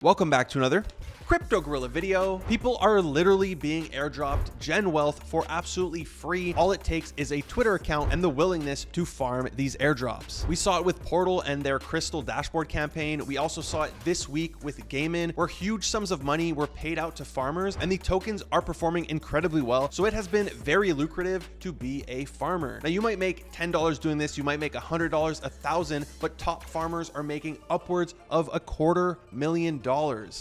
Welcome back to another Crypto Gorilla video. People are literally being airdropped gen wealth for absolutely free. All it takes is a Twitter account and the willingness to farm these airdrops. We saw it with Portal and their Crystal dashboard campaign. We also saw it this week with Gaiman, where huge sums of money were paid out to farmers and the tokens are performing incredibly well. So it has been very lucrative to be a farmer. Now you might make $10 doing this, you might make $100, $1,000, but top farmers are making upwards of $250,000.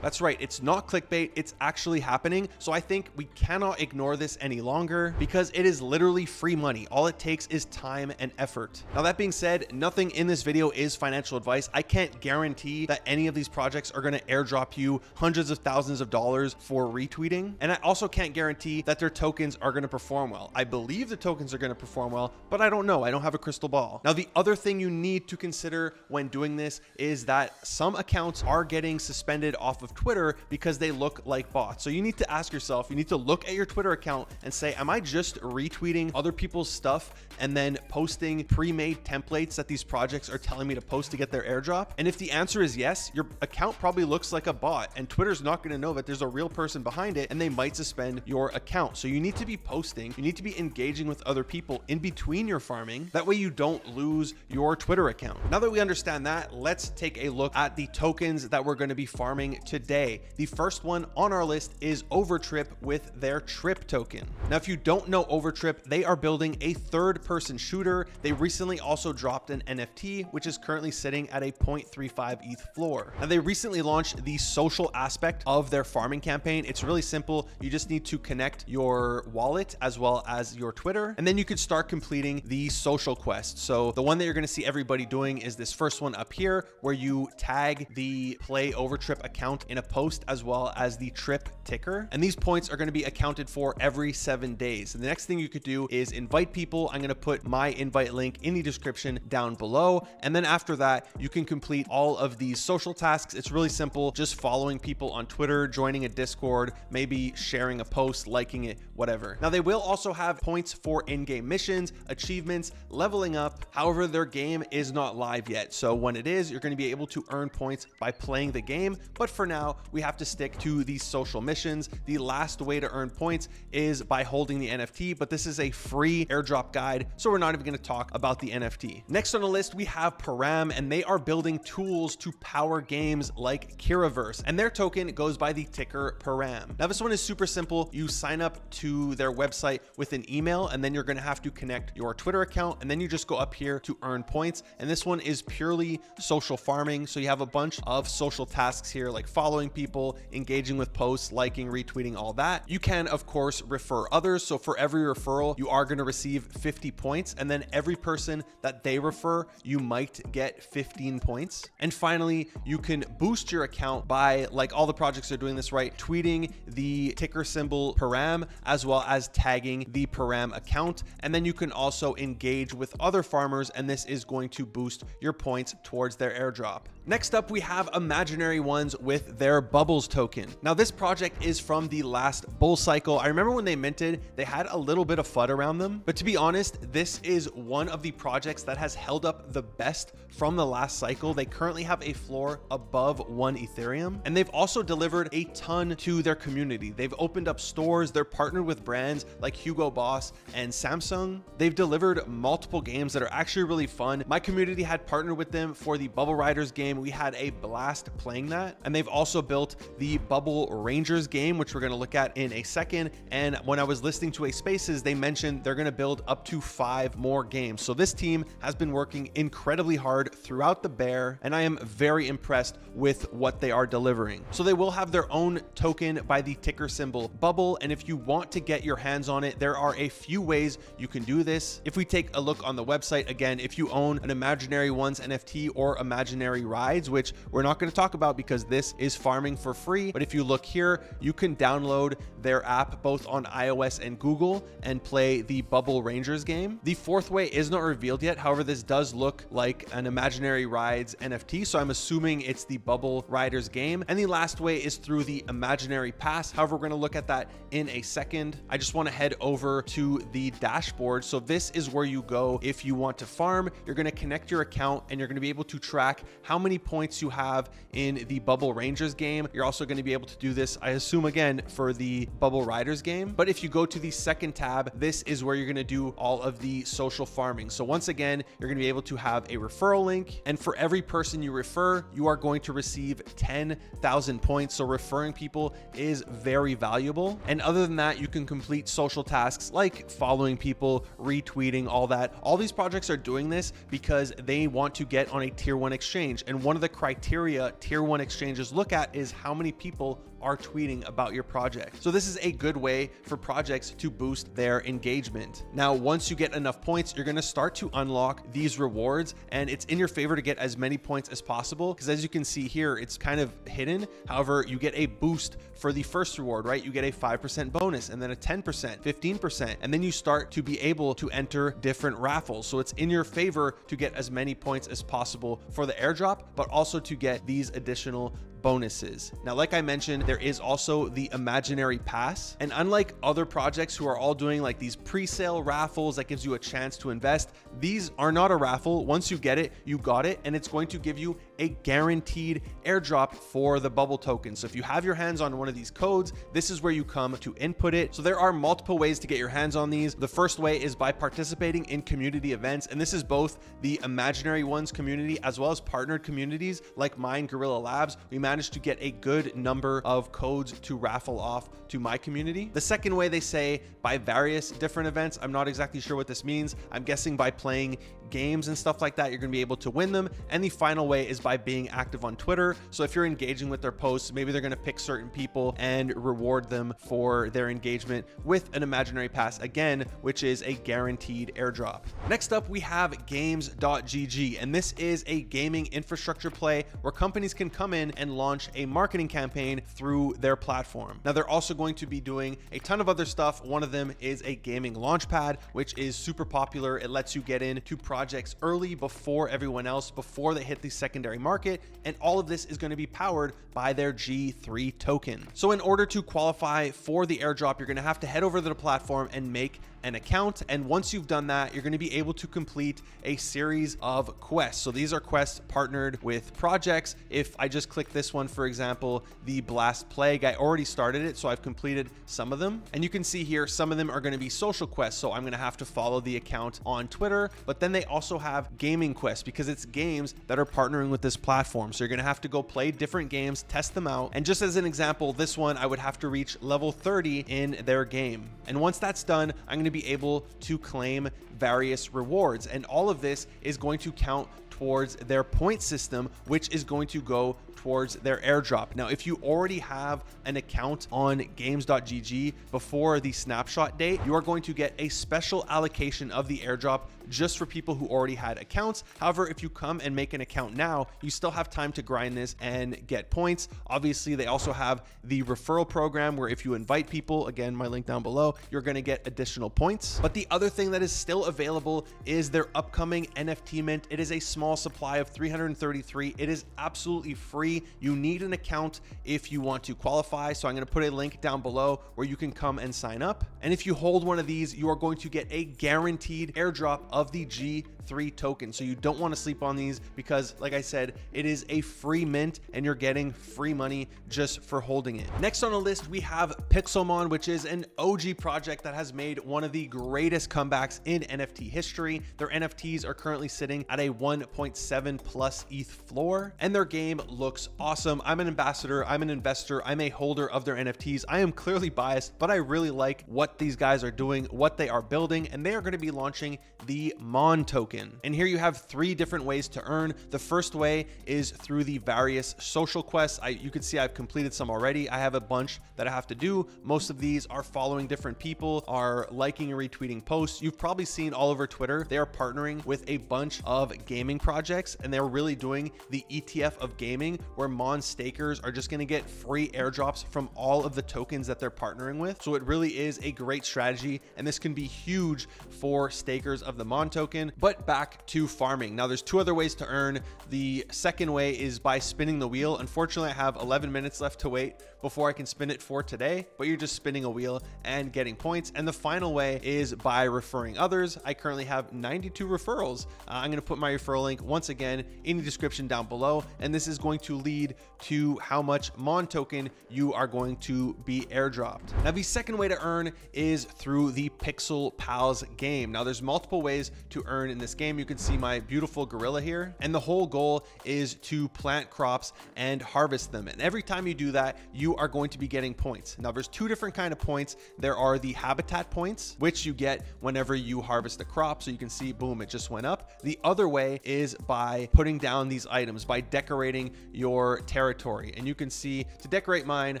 That's right, it's not clickbait, it's actually happening. So I think we cannot ignore this any longer because it is literally free money. All it takes is time and effort. Now that being said, nothing in this video is financial advice. I can't guarantee that any of these projects are going to airdrop you hundreds of thousands of dollars for retweeting. And I also can't guarantee that their tokens are going to perform well. I believe the tokens are going to perform well, but I don't know. I don't have a crystal ball. Now, the other thing you need to consider when doing this is that some accounts are getting suspended off of Twitter because they look like bots. So you need to ask yourself, you need to look at your Twitter account and say, am I just retweeting other people's stuff and then posting pre-made templates that these projects are telling me to post to get their airdrop? And if the answer is yes, your account probably looks like a bot and Twitter's not going to know that there's a real person behind it and they might suspend your account. So you need to be posting, you need to be engaging with other people in between your farming. That way you don't lose your Twitter account. Now that we understand that, let's take a look at the tokens that we're going to be farming today. The first one on our list is Overtrip with their Trip token. Now, if you don't know Overtrip, they are building a third-person shooter. They recently also dropped an NFT, which is currently sitting at a 0.35 ETH floor. Now, they recently launched the social aspect of their farming campaign. It's really simple. You just need to connect your wallet as well as your Twitter, and then you could start completing the social quests. So the one that you're going to see everybody doing is this first one up here, where you tag the Play Overtrip account in a post as well as the Trip ticker. And these points are going to be accounted for every 7 days. And the next thing you could do is invite people. I'm going to put my invite link in the description down below. And then after that, you can complete all of these social tasks. It's really simple, just following people on Twitter, joining a Discord, maybe sharing a post, liking it, whatever. Now they will also have points for in-game missions, achievements, leveling up. However, their game is not live yet. So when it is, you're going to be able to earn points by playing the game. But for now, we have to stick to these social missions. The last way to earn points is by holding the NFT, but this is a free airdrop guide, so we're not even going to talk about the NFT. Next on the list, we have PARAM, and they are building tools to power games like Kiraverse, and their token goes by the ticker PARAM. Now this one is super simple. You sign up to their website with an email, and then you're going to have to connect your Twitter account, and then you just go up here to earn points. And this one is purely social farming. So you have a bunch of social tasks here, like following people, engaging with posts, liking, retweeting, all that. You can, of course, refer others. So for every referral, you are going to receive 50 points. And then every person that they refer, you might get 15 points. And finally, you can boost your account by, like all the projects are doing this right, tweeting the ticker symbol PARAM, as well as tagging the PARAM account. And then you can also engage with other farmers, and this is going to boost your points towards their airdrop. Next up, we have Imaginary Ones with their Bubbles token. Now this project is from the last bull cycle. I remember when they minted, they had a little bit of FUD around them, but to be honest, this is one of the projects that has held up the best from the last cycle. They currently have a floor above 1 Ethereum, and they've also delivered a ton to their community. They've opened up stores. They're partnered with brands like Hugo Boss and Samsung. They've delivered multiple games that are actually really fun. My community had partnered with them for the Bubble Riders game. We had a blast playing that. And they've also built the Bubble Rangers game, which we're going to look at in a second. And when I was listening to a Spaces, they mentioned they're going to build up to 5 more games. So this team has been working incredibly hard throughout the bear, and I am very impressed with what they are delivering. So they will have their own token by the ticker symbol Bubble. And if you want to get your hands on it, there are a few ways you can do this. If we take a look on the website, again, if you own an Imaginary Ones NFT or Imaginary Rides, which we're not going to talk about because this is farming for free, but if you look here, you can download their app both on iOS and Google and play the Bubble Rangers game. The fourth way is not revealed yet. However, this does look like an Imaginary Rides NFT, so I'm assuming it's the Bubble Riders game. And the last way is through the Imaginary Pass. However, we're going to look at that in a second. I just want to head over to the dashboard. So this is where you go if you want to farm. You're going to connect your account and you're going to be able to track how many many points you have in the Bubble Rangers game. You're also going to be able to do this, I assume, again for the Bubble Riders game. But if you go to the second tab, this is where you're going to do all of the social farming. So once again, you're going to be able to have a referral link, and for every person you refer, you are going to receive 10,000 points. So referring people is very valuable. And other than that, you can complete social tasks like following people, retweeting, all that. All these projects are doing this because they want to get on a tier 1 exchange. And one of the criteria tier 1 exchanges look at is how many people are tweeting about your project. So this is a good way for projects to boost their engagement. Now, once you get enough points, you're going to start to unlock these rewards, and it's in your favor to get as many points as possible, because as you can see here, it's kind of hidden. However, you get a boost for the first reward, right? You get a 5% bonus, and then a 10%, 15%, and then you start to be able to enter different raffles. So it's in your favor to get as many points as possible for the airdrop, but also to get these additional bonuses. Now, like I mentioned, there is also the imaginary pass, and unlike other projects who are all doing like these pre-sale raffles that gives you a chance to invest, these are not a raffle. Once you get it, you got it, and it's going to give you a guaranteed airdrop for the bubble token. So if you have your hands on one of these codes, this is where you come to input it. So there are multiple ways to get your hands on these. The first way is by participating in community events, and this is both the imaginary ones community as well as partnered communities like mine, Guerrilla Labs. We managed to get a good number of codes to raffle off to my community. The second way, they say by various different events. I'm not exactly sure what this means. I'm guessing by playing games and stuff like that, you're going to be able to win them. And the final way is by being active on Twitter. So if you're engaging with their posts, maybe they're going to pick certain people and reward them for their engagement with an imaginary pass, again, which is a guaranteed airdrop. Next up, we have games.gg, and this is a gaming infrastructure play where companies can come in and launch a marketing campaign through their platform. Now, they're also going to be doing a ton of other stuff. One of them is a gaming launchpad, which is super popular. It lets you get into projects early before everyone else, before they hit the secondary market, and all of this is going to be powered by their G3 token. So in order to qualify for the airdrop, you're going to have to head over to the platform and make an account, and once you've done that, you're going to be able to complete a series of quests. So these are quests partnered with projects. If I just click this one, for example, the Blast Plague, I already started it, so I've completed some of them, and you can see here some of them are going to be social quests, so I'm going to have to follow the account on Twitter. But then they also have gaming quests because it's games that are partnering with this platform, so you're going to have to go play different games, test them out. And just as an example, this one I would have to reach level 30 in their game, and once that's done, I'm going to be able to claim various rewards, and all of this is going to count towards their point system, which is going to go towards their airdrop. Now, if you already have an account on games.gg before the snapshot date, you are going to get a special allocation of the airdrop just for people who already had accounts. However, if you come and make an account now, you still have time to grind this and get points. Obviously, they also have the referral program where if you invite people, again, my link down below, you're going to get additional points. But the other thing that is still available is their upcoming NFT mint. It is a small supply of 333. It is absolutely free. You need an account if you want to qualify. So I'm going to put a link down below where you can come and sign up. And if you hold one of these, you are going to get a guaranteed airdrop of the G3 token. So you don't want to sleep on these because, like I said, it is a free mint and you're getting free money just for holding it. Next on the list, we have Pixelmon, which is an OG project that has made one of the greatest comebacks in NFT history. Their NFTs are currently sitting at a 1.7 plus ETH floor, and their game looks awesome. I'm an ambassador, I'm an investor, I'm a holder of their NFTs. I am clearly biased, but I really like what these guys are doing, what they are building, and they are going to be launching the Mon token. And here you have 3 different ways to earn. The first way is through the various social quests. You can see I've completed some already. I have a bunch that I have to do. Most of these are following different people, are liking and retweeting posts. You've probably seen all over Twitter, they are partnering with a bunch of gaming projects, and they're really doing the ETF of gaming where Mon stakers are just going to get free airdrops from all of the tokens that they're partnering with. So it really is a great strategy, and this can be huge for stakers of the Mon token. But back to farming. Now there's two other ways to earn. The second way is by spinning the wheel. Unfortunately, I have 11 minutes left to wait before I can spin it for today, but you're just spinning a wheel and getting points. And the final way is by referring others. I currently have 92 referrals. I'm going to put my referral link once again in the description down below, and this is going to lead to how much Mon token you are going to be airdropped. Now the second way to earn is through the Pixel Pals game. Now there's multiple ways to earn in this game. You can see my beautiful gorilla here, and the whole goal is to plant crops and harvest them. And every time you do that, you are going to be getting points. Now there's two different kind of points. There are the habitat points, which you get whenever you harvest a crop. So you can see, boom, it just went up. The other way is by putting down these items, by decorating your territory. And you can see, to decorate mine,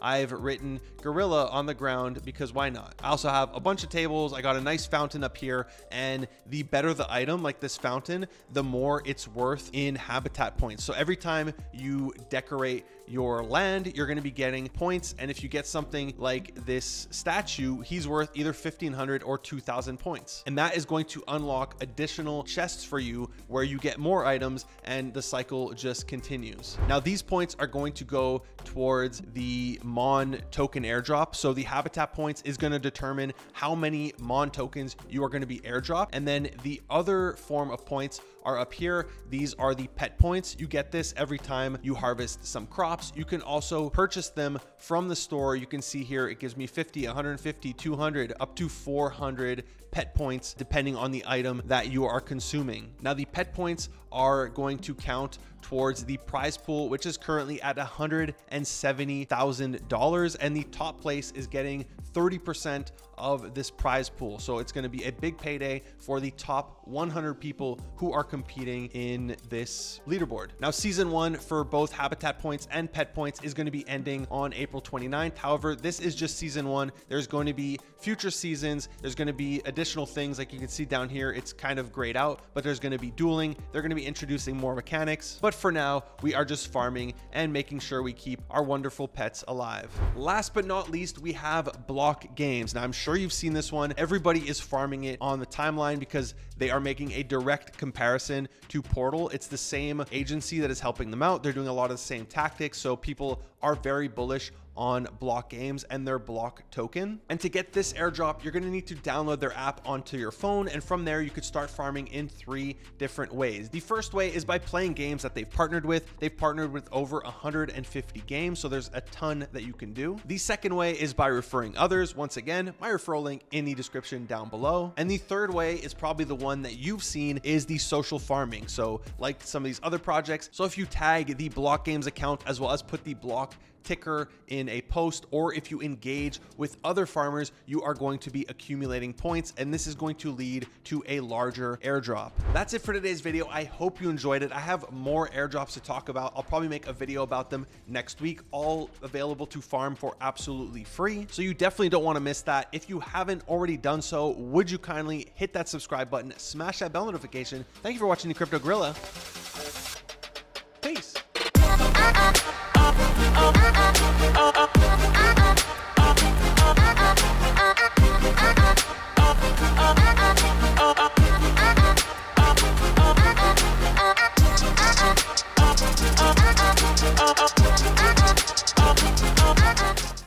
I've written gorilla on the ground because why not? I also have a bunch of tables. I got a nice fountain up here, and the better the item, like this fountain, the more it's worth in habitat points. So every time you decorate your land, you're going to be getting points. And if you get something like this statue, he's worth either 1,500 or 2,000 points. And that is going to unlock additional chests for you where you get more items, and the cycle just continues. Now these points are going to go towards the Mon token airdrop. So the habitat points is going to determine how many Mon tokens you are going to be airdropped. And then the other form of points are up here. These are the pet points. You get this every time you harvest some crops. You can also purchase them from the store. You can see here, it gives me 50, 150, 200, up to 400 pet points, depending on the item that you are consuming. Now the pet points are going to count towards the prize pool, which is currently at $170,000, and the top place is getting 30% of this prize pool. So it's going to be a big payday for the top 100 people who are competing in this leaderboard. Now season 1 for both habitat points and pet points is going to be ending on April 29th. However, this is just season 1. There's going to be future seasons. There's going to be additional things, like you can see down here, it's kind of grayed out, but there's going to be dueling. They're going to be introducing more mechanics, but for now we are just farming and making sure we keep our wonderful pets alive. Last but not least, we have block games. Now I'm sure you've seen this one. Everybody is farming it on the timeline because they are making a direct comparison to Portal. It's the same agency that is helping them out. They're doing a lot of the same tactics, so people are very bullish on block games and their block token. And to get this airdrop, you're going to need to download their app onto your phone, and from there you could start farming in 3 different ways. The first way is by playing games that they've partnered with. They've partnered with over 150 games, so there's a ton that you can do. The second way is by referring others. Once again, my referral link in the description down below. And the third way is probably the one that you've seen, is the social farming. So like some of these other projects, so if you tag the block games account as well as put the block ticker in a post, or if you engage with other farmers, you are going to be accumulating points, and this is going to lead to a larger airdrop. That's it for today's video. I hope you enjoyed it. I have more airdrops to talk about. I'll probably make a video about them next week, all available to farm for absolutely free, so you definitely don't want to miss that. If you haven't already done so, would you kindly hit that subscribe button, smash that bell notification. Thank you for watching the Crypto Gorilla. Peace.